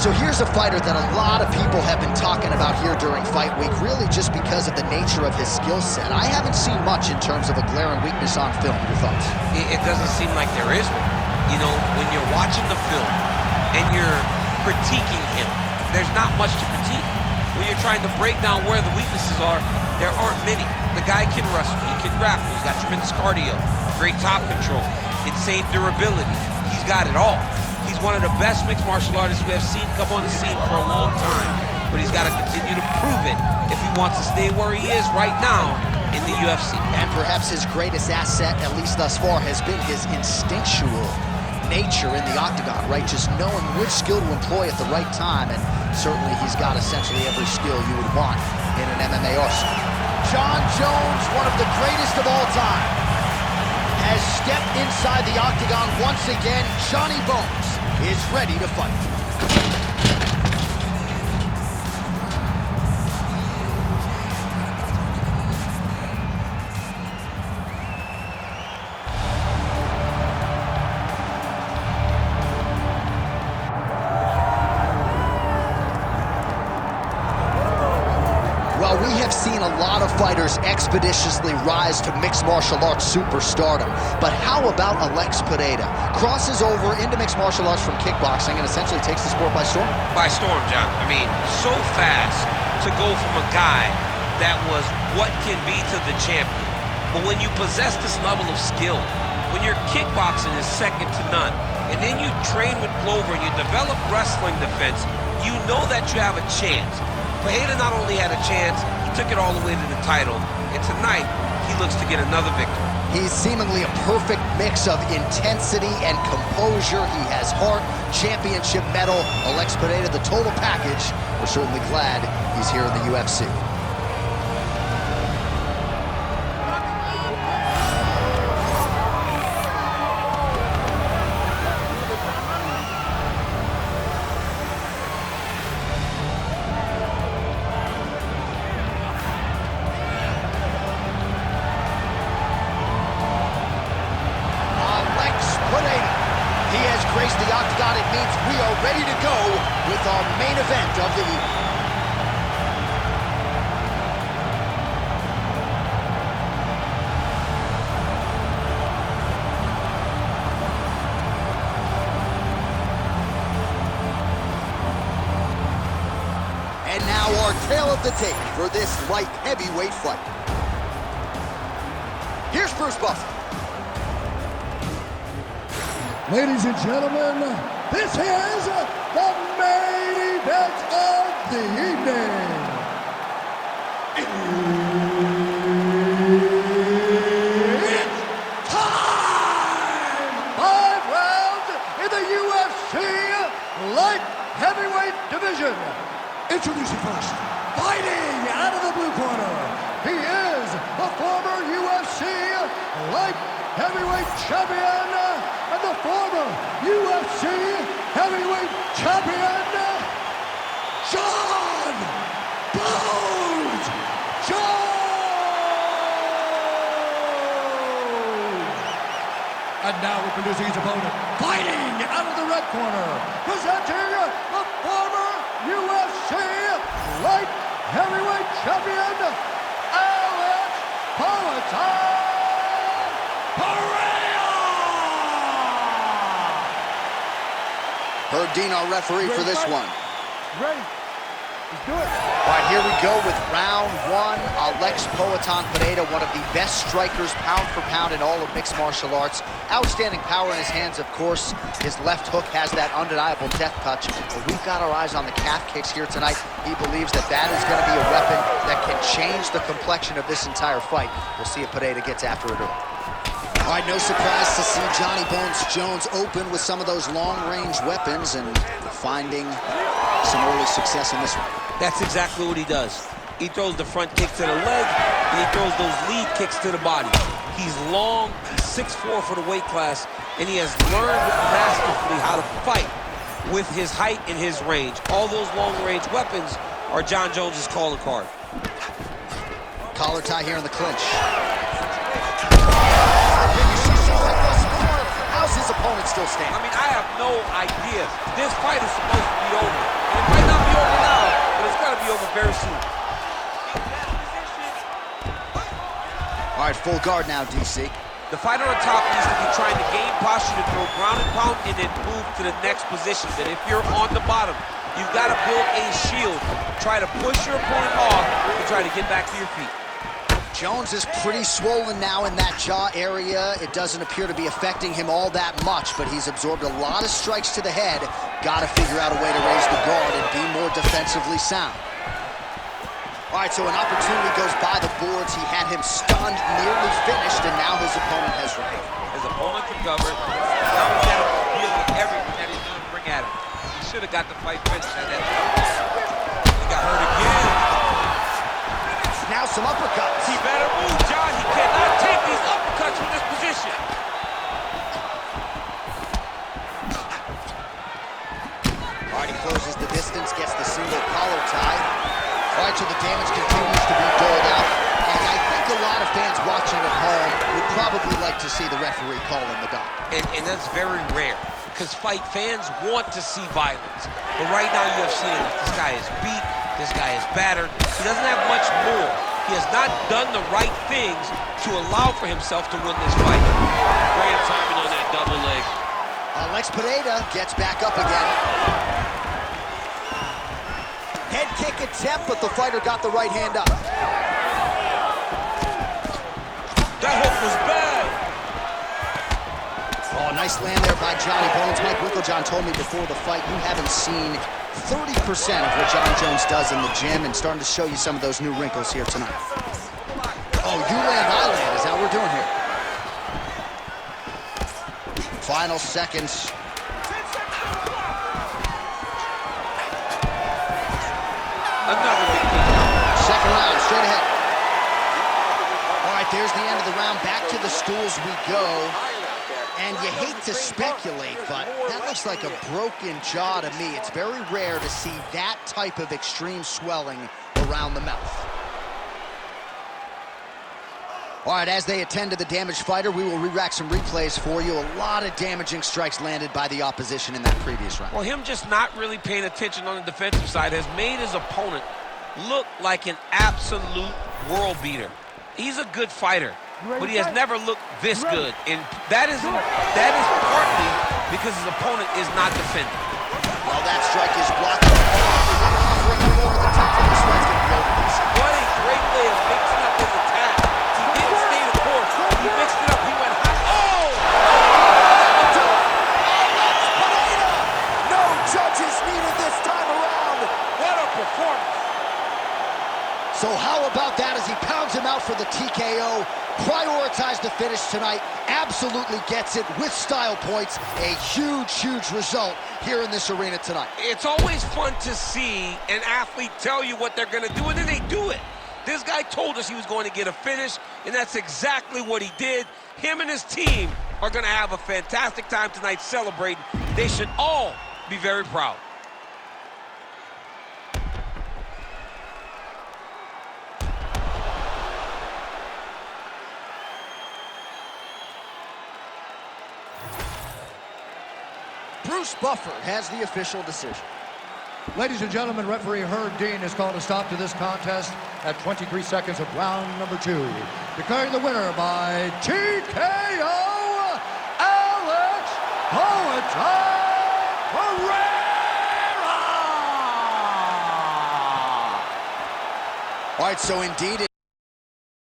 right, so here's a fighter that a lot of people have been talking about here during fight week, really just because of the nature of his skill set. I haven't seen much in terms of a glaring weakness on film. Your thoughts? It doesn't seem like there is one. You know, when you're watching the film and you're critiquing him, there's not much to critique. When you're trying to break down where the weaknesses are, there aren't many. The guy can wrestle, he can grapple, he's got tremendous cardio, great top control, insane durability. He's got it all. He's one of the best mixed martial artists we have seen come on the scene for a long time. But he's got to continue to prove it if he wants to stay where he is right now in the UFC. And perhaps his greatest asset, at least thus far, has been his instinctual nature in the octagon, right? Just knowing which skill to employ at the right time, and certainly he's got essentially every skill you would want in an MMA arsenal. Jon Jones, one of the greatest of all time, has stepped inside the octagon once again. Johnny Bones is ready to fight. Well, we have seen a lot of fighters expeditiously rise to mixed martial arts superstardom. But how about Alex Pereira? Crosses over into mixed martial arts from kickboxing and essentially takes the sport by storm? By storm, John. I mean, so fast to go from a guy that was what can be to the champion. But when you possess this level of skill, when your kickboxing is second to none, and then you train with Glover and you develop wrestling defense, you know that you have a chance. Pereira not only had a chance, he took it all the way to the title, and tonight, he looks to get another victory. He's seemingly a perfect mix of intensity and composure. He has heart, championship medal. Alex Pereira, the total package. We're certainly glad he's here in the UFC. He has graced the octagon. It means we are ready to go with our main event of the evening. And now our tale of the tape for this light heavyweight fight. Here's Bruce Buffer. Ladies and gentlemen, this is the main event of the evening. It's time! 5 rounds in the UFC light heavyweight division. Introducing first, fighting out of the blue corner. He is the former UFC light heavyweight champion and the former UFC heavyweight champion, Jon Bones Jones! And now introducing his opponent, fighting out of the red corner, presenting the former UFC light heavyweight champion, Alex Pereira! Herb Dean, our referee for this one. Ready? Let's do it. All right, here we go with round one. Alex Pereira, one of the best strikers pound for pound in all of mixed martial arts. Outstanding power in his hands, of course. His left hook has that undeniable death touch. But we've got our eyes on the calf kicks here tonight. He believes that that is going to be a weapon that can change the complexion of this entire fight. We'll see if Pereira gets after it all. All right, no surprise to see Johnny Bones Jones open with some of those long-range weapons and finding some early success in this one. That's exactly what he does. He throws the front kick to the leg, and he throws those lead kicks to the body. He's long, he's 6'4" for the weight class, and he has learned masterfully how to fight with his height and his range. All those long-range weapons are Jon Jones's calling card. Collar tie here in the clinch. How's his opponent still standing? I mean, I have no idea. This fight is supposed to be over. And it might not be over now, but it's got to be over very soon. All right, full guard now, DC. The fighter on top needs to be trying to gain posture to throw ground and pound and then move to the next position. But if you're on the bottom, you've got to build a shield. Try to push your opponent off and try to get back to your feet. Jones is pretty swollen now in that jaw area. It doesn't appear to be affecting him all that much, but he's absorbed a lot of strikes to the head. Got to figure out a way to raise the guard and be more defensively sound. All right, so an opportunity goes by the boards. He had him stunned, nearly finished, and now his opponent has recovered. His opponent recovered. Now he's got to deal with everything that he's going to bring at him. He should have got the fight finished at that time. He got hurt again. Now some uppercuts. He better move, John. He cannot take these uppercuts from this position. All right, he closes the distance, gets the single collar tie. All right, so the damage continues to be doled out. And I think a lot of fans watching at home would probably like to see the referee call in the dot. And that's very rare, because fight fans want to see violence. But right now you have seen this guy is beat, this guy is battered. He doesn't have much more. He has not done the right things to allow for himself to win this fight. Great timing on that double leg. Alex Pereira gets back up again. Head kick attempt, but the fighter got the right hand up. That hook was bad. Oh, nice land there by Johnny Bones. Mike Winklejohn told me before the fight you haven't seen 30% of what John Jones does in the gym, and starting to show you some of those new wrinkles here tonight. Oh, you land, I land. Is that what we're doing here? Final seconds. Another big kick. Second round, straight ahead. All right, there's the end of the round. Back to the stools we go. And you hate to speculate, but that looks like a broken jaw to me. It's very rare to see that type of extreme swelling around the mouth. All right, as they attend to the damaged fighter, we will re-rack some replays for you. A lot of damaging strikes landed by the opposition in that previous round. Well, him just not really paying attention on the defensive side has made his opponent look like an absolute world beater. He's a good fighter, but he has never looked this good. And that is partly because his opponent is not defending. Well, that strike is blocked. Offering him over the top of the strike's going to be over this. What a great way of mixing up his attack. He didn't stay the course. He mixed it up. He went high. Oh! No judges needed this time around. What a performance. So how about that as he pounds him out for the TKO? Prioritized the finish tonight. Absolutely gets it with style points. A huge, huge result here in this arena tonight. It's always fun to see an athlete tell you what they're going to do, and then they do it. This guy told us he was going to get a finish, and that's exactly what he did. Him and his team are going to have a fantastic time tonight celebrating. They should all be very proud. Bruce Buffer has the official decision. Ladies and gentlemen, referee Herb Dean has called a stop to this contest at 23 seconds of round number 2. Declaring the winner by TKO, Alex Pereira! All right, so indeed